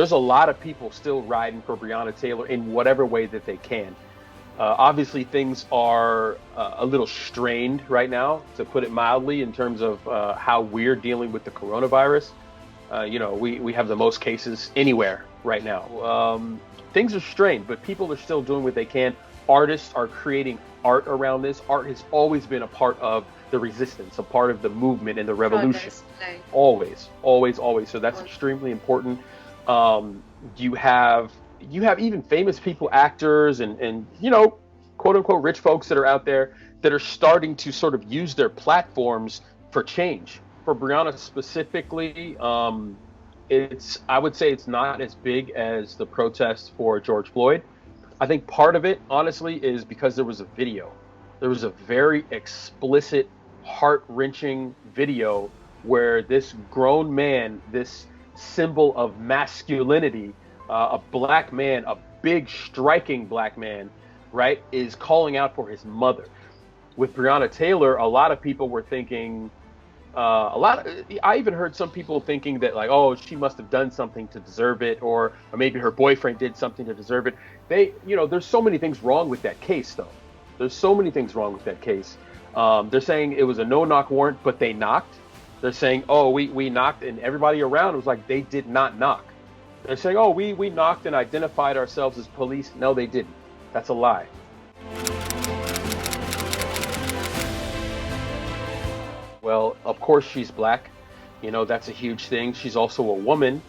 there's a lot of people still riding for Breonna Taylor in whatever way that they can. Obviously, things are a little strained right now, to put it mildly, in terms of how we're dealing with the coronavirus. We have the most cases anywhere right now. Things are strained, but people are still doing what they can. Artists are creating art around this. Art has always been a part of the resistance, a part of the movement and the revolution. Always, always, always. So that's extremely important. Um, you have even famous people, actors, and quote unquote rich folks that are out there that are starting to sort of use their platforms for change. For Brianna specifically, I would say it's not as big as the protests for George Floyd. I think part of it, honestly, is because there was a video. There was a very explicit, heart-wrenching video where this grown man, this symbol of masculinity, a black man, a big, striking black man, right, is calling out for his mother. With Breonna Taylor, a lot of people were thinking, I even heard some people thinking that, like, oh, she must have done something to deserve it, or maybe her boyfriend did something to deserve it. There's so many things wrong with that case, though. There's so many things wrong with that case. They're saying it was a no-knock warrant, but they knocked. They're saying, oh, we knocked, and everybody around was like, they did not knock. They're saying, oh, we knocked and identified ourselves as police. No, they didn't. That's a lie. Well, of course she's black. That's a huge thing. She's also a woman.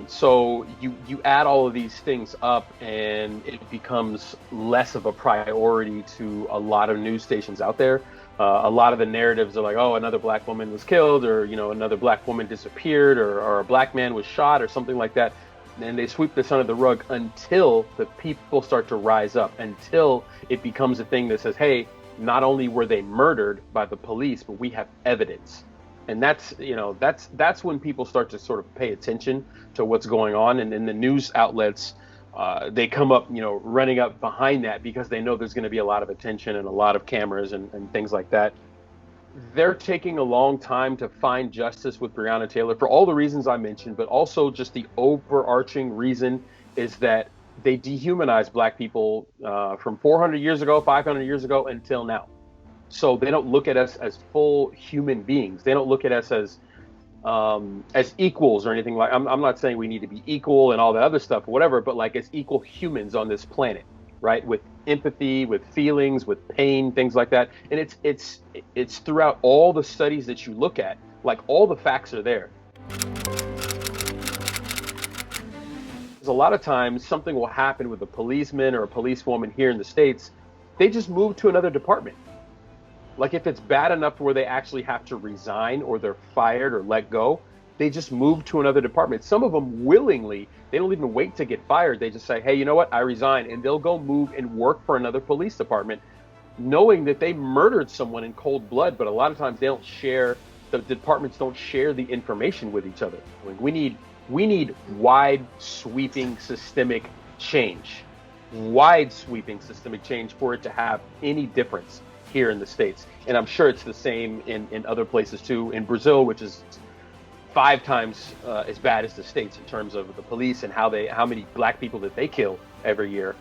So you add all of these things up, and it becomes less of a priority to a lot of news stations out there. A lot of the narratives are like, oh, another black woman was killed, or another black woman disappeared, or a black man was shot, or something like that. And they sweep this under the rug until the people start to rise up, until it becomes a thing that says, hey, not only were they murdered by the police, but we have evidence. And that's when people start to sort of pay attention to what's going on. And then the news outlets, they come up, running up behind that, because they know there's going to be a lot of attention and a lot of cameras and things like that. They're taking a long time to find justice with Breonna Taylor for all the reasons I mentioned, but also just the overarching reason is that they dehumanize black people from 400 years ago, 500 years ago until now. So they don't look at us as full human beings. They don't look at us as equals or anything like. I'm not saying we need to be equal and all that other stuff or whatever, but like as equal humans on this planet, right? With empathy, with feelings, with pain, things like that. And it's throughout all the studies that you look at, like all the facts are there. A lot of times something will happen with a policeman or a policewoman here in the States. They just move to another department. Like if it's bad enough where they actually have to resign or they're fired or let go, they just move to another department. Some of them willingly, they don't even wait to get fired. They just say, hey, you know what? I resign. And they'll go move and work for another police department, knowing that they murdered someone in cold blood. But a lot of times the departments don't share the information with each other. Like we need wide sweeping systemic change for it to have any difference here in the States. And I'm sure it's the same in other places too. In Brazil, which is 5 times as bad as the States in terms of the police and how many black people that they kill every year.